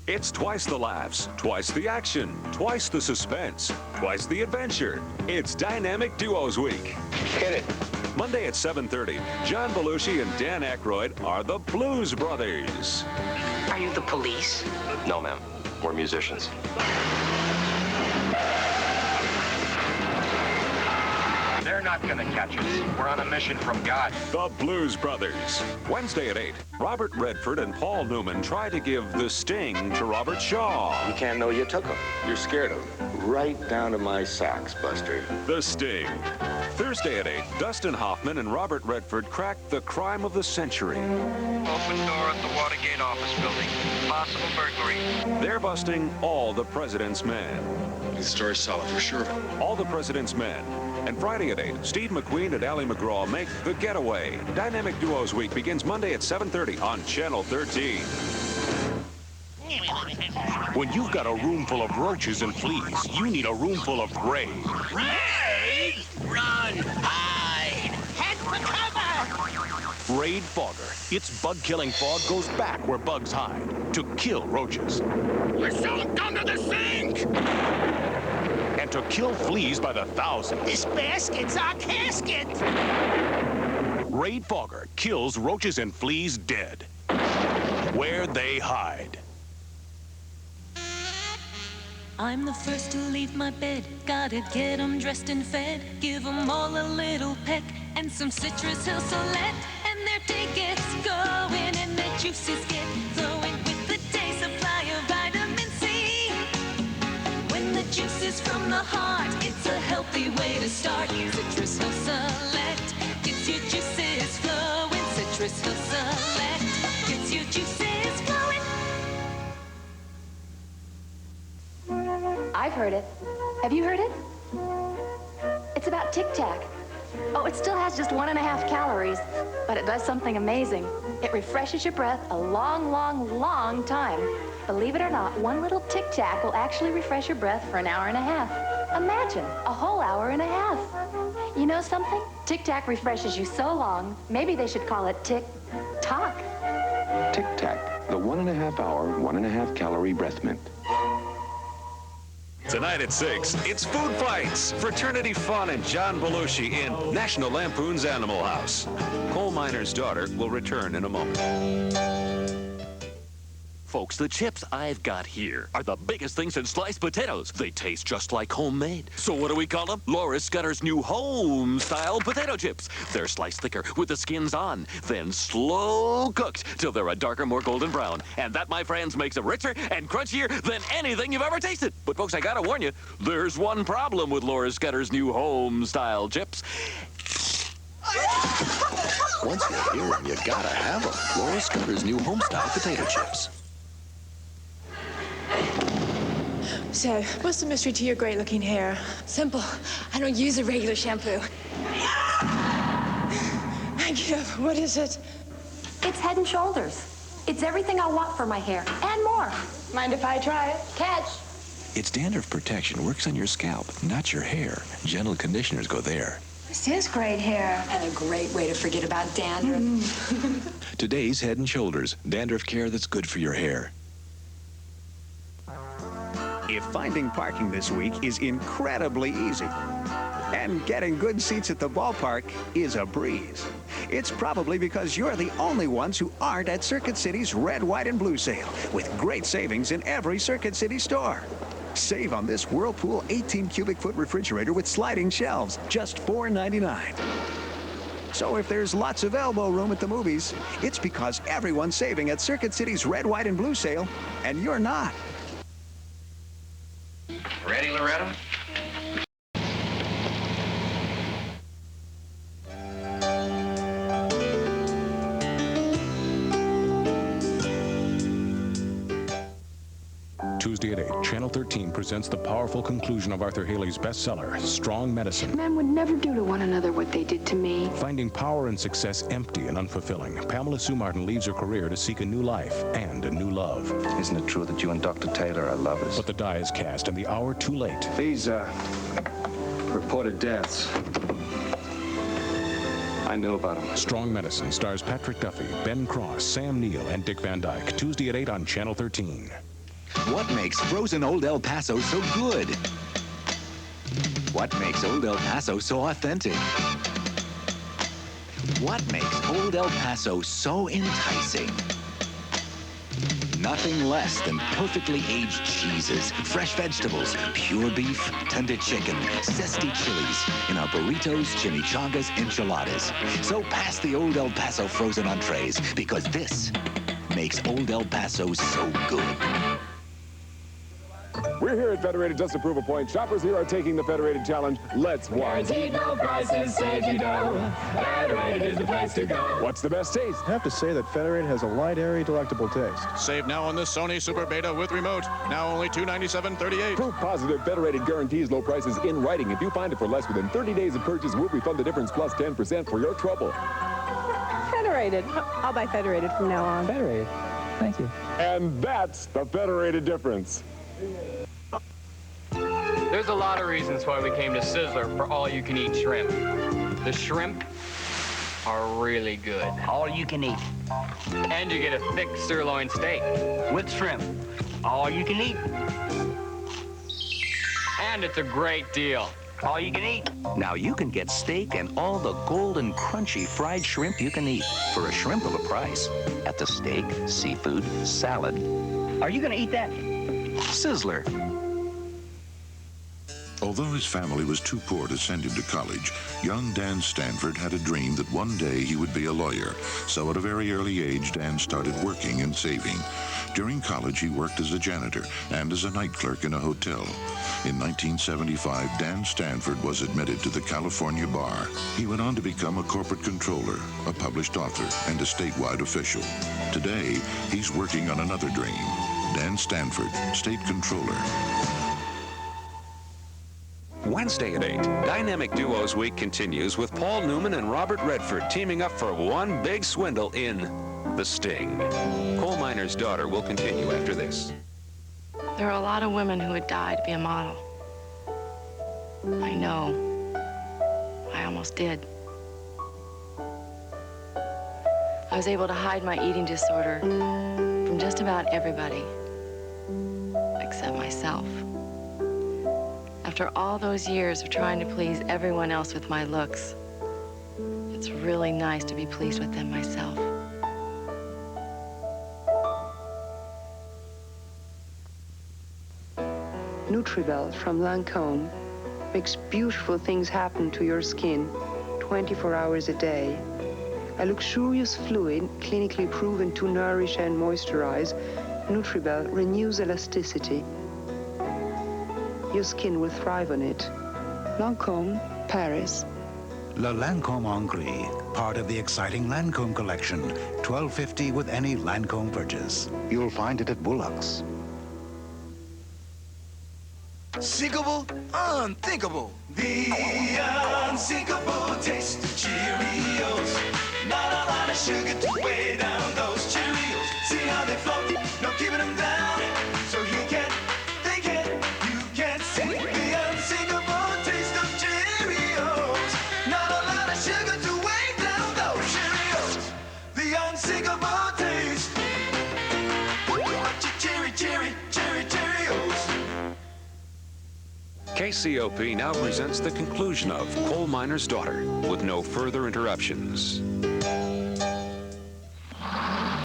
It's twice the laughs, twice the action, twice the suspense, twice the adventure. It's Dynamic Duos Week. Hit it. Monday at 7:30, John Belushi and Dan Aykroyd are the Blues Brothers. Are you the police? No, ma'am. We're musicians. They're not gonna catch us. We're on a mission from God. The Blues Brothers. Wednesday at 8, Robert Redford and Paul Newman try to give the sting to Robert Shaw. You can't know you took them. You're scared of them. Right down to my socks, Buster. The Sting. Thursday at 8, Dustin Hoffman and Robert Redford crack the crime of the century. Open door at the Watergate office building. Possible burglary. They're busting all the President's men. The story's solid for sure. All the President's Men. And Friday at 8, Steve McQueen and Ally McGraw make The Getaway. Dynamic Duos Week begins Monday at 7:30 on Channel 13. When you've got a room full of roaches and fleas, you need a room full of Raid. Raid! Run! Hide! Head for cover! Raid Fogger. Its bug-killing fog goes back where bugs hide to kill roaches. We're sunk under the sink! And to kill fleas by the thousand. This basket's our casket! Raid Fogger kills roaches and fleas dead where they hide. I'm the first to leave my bed. Gotta get 'em dressed and fed. Give 'em all a little peck and some Citrus Hill Select. And their day gets going and their juices get flowing with the day supply of vitamin C. When the juice is from the heart, it's a healthy way to start. Citrus Hill Select gets your juices flowing. Citrus Hill Select gets your juices flowing. I've heard it. Have you heard it? It's about Tic Tac. Oh, it still has just 1.5 calories, but it does something amazing. It refreshes your breath a long, long, long time. Believe it or not, one little Tic Tac will actually refresh your breath for 1.5 hours. Imagine, a whole 1.5 hours. You know something? Tic Tac refreshes you so long, maybe they should call it Tic Tac. Tic Tac, the 1.5 hour, 1.5 calorie breath mint. Tonight at 6, it's Food Fights, Fraternity Fun, and John Belushi in National Lampoon's Animal House. Coal miner's daughter will return in a moment. Folks, the chips I've got here are the biggest thing since sliced potatoes. They taste just like homemade. So what do we call them? Laura Scudder's new home-style potato chips. They're sliced thicker with the skins on, then slow cooked till they're a darker, more golden brown. And that, my friends, makes them richer and crunchier than anything you've ever tasted. But folks, I gotta warn you, there's one problem with Laura Scudder's new home-style chips. Once you're here, you gotta have them. Laura Scudder's new home-style potato chips. So, what's the mystery to your great-looking hair? Simple. I don't use a regular shampoo. Thank you. What is it? It's Head and Shoulders. It's everything I want for my hair, and more. Mind if I try it? Catch. Its dandruff protection works on your scalp, not your hair. Gentle conditioners go there. This is great hair. And a great way to forget about dandruff. Today's Head and Shoulders. Dandruff care that's good for your hair. If finding parking this week is incredibly easy, and getting good seats at the ballpark is a breeze, it's probably because you're the only ones who aren't at Circuit City's Red, White, and Blue sale, with great savings in every Circuit City store. Save on this Whirlpool 18 cubic foot refrigerator with sliding shelves, just $4.99. So if there's lots of elbow room at the movies, it's because everyone's saving at Circuit City's Red, White, and Blue sale, and you're not. Ready, Loretta? Tuesday at 8, Channel 13 presents the powerful conclusion of Arthur Haley's bestseller, Strong Medicine. Men would never do to one another what they did to me. Finding power and success empty and unfulfilling, Pamela Sue Martin leaves her career to seek a new life and a new love. Isn't it true that you and Dr. Taylor are lovers? But the die is cast and the hour too late. These, reported deaths. I knew about them. Strong Medicine stars Patrick Duffy, Ben Cross, Sam Neill, and Dick Van Dyke. Tuesday at 8 on Channel 13. What makes frozen Old El Paso so good? What makes Old El Paso so authentic? What makes Old El Paso so enticing? Nothing less than perfectly aged cheeses, fresh vegetables, pure beef, tender chicken, zesty chilies in our burritos, chimichangas, enchiladas. So pass the Old El Paso frozen entrees, because this makes Old El Paso so good. We're here at Federated Disapproval Point. Shoppers here are taking the Federated Challenge. Let's watch. Guaranteed low prices, save you dough. Federated is the place to go. What's the best taste? I have to say that Federated has a light, airy, delectable taste. Save now on the Sony Super Beta with remote. Now only $297.38. Proof positive. Federated guarantees low prices in writing. If you find it for less within 30 days of purchase, we'll refund the difference plus 10% for your trouble. Federated. I'll buy Federated from now on. Federated. Thank you. And that's the Federated difference. There's a lot of reasons why we came to Sizzler for all-you-can-eat shrimp. The shrimp are really good. All you can eat. And you get a thick sirloin steak. With shrimp. All you can eat. And it's a great deal. All you can eat. Now you can get steak and all the golden, crunchy fried shrimp you can eat for a shrimp of a price at the steak, seafood, salad. Are you going to eat that? Sizzler. Although his family was too poor to send him to college, young Dan Stanford had a dream that one day he would be a lawyer. So at a very early age, Dan started working and saving. During college, he worked as a janitor and as a night clerk in a hotel. In 1975, Dan Stanford was admitted to the California bar. He went on to become a corporate controller, a published author, and a statewide official. Today, he's working on another dream. Dan Stanford, state controller. Wednesday at 8, Dynamic Duos Week continues with Paul Newman and Robert Redford teaming up for one big swindle in The Sting. Coal Miner's Daughter will continue after this. There are a lot of women who would die to be a model. I know. I almost did. I was able to hide my eating disorder from just about everybody, except myself. After all those years of trying to please everyone else with my looks, it's really nice to be pleased with them myself. Nutribel from Lancome makes beautiful things happen to your skin 24 hours a day. A luxurious fluid clinically proven to nourish and moisturize, Nutribel renews elasticity. Your skin will thrive on it. Lancome, Paris. Le Lancome Angry, part of the exciting Lancome collection. $12.50 with any Lancome purchase. You'll find it at Bullock's. Sinkable, unthinkable. The unsinkable taste of Cheerios. Not a lot of sugar to weigh down those Cheerios. See how they float, no keeping them down. So you can't, they can't, you can't see the unsinkable taste of Cheerios. Not a lot of sugar to weigh down those Cheerios. The unsinkable taste. Cherry, cherry, cherry, Cheerios. KCOP now presents the conclusion of Coal Miner's Daughter with no further interruptions.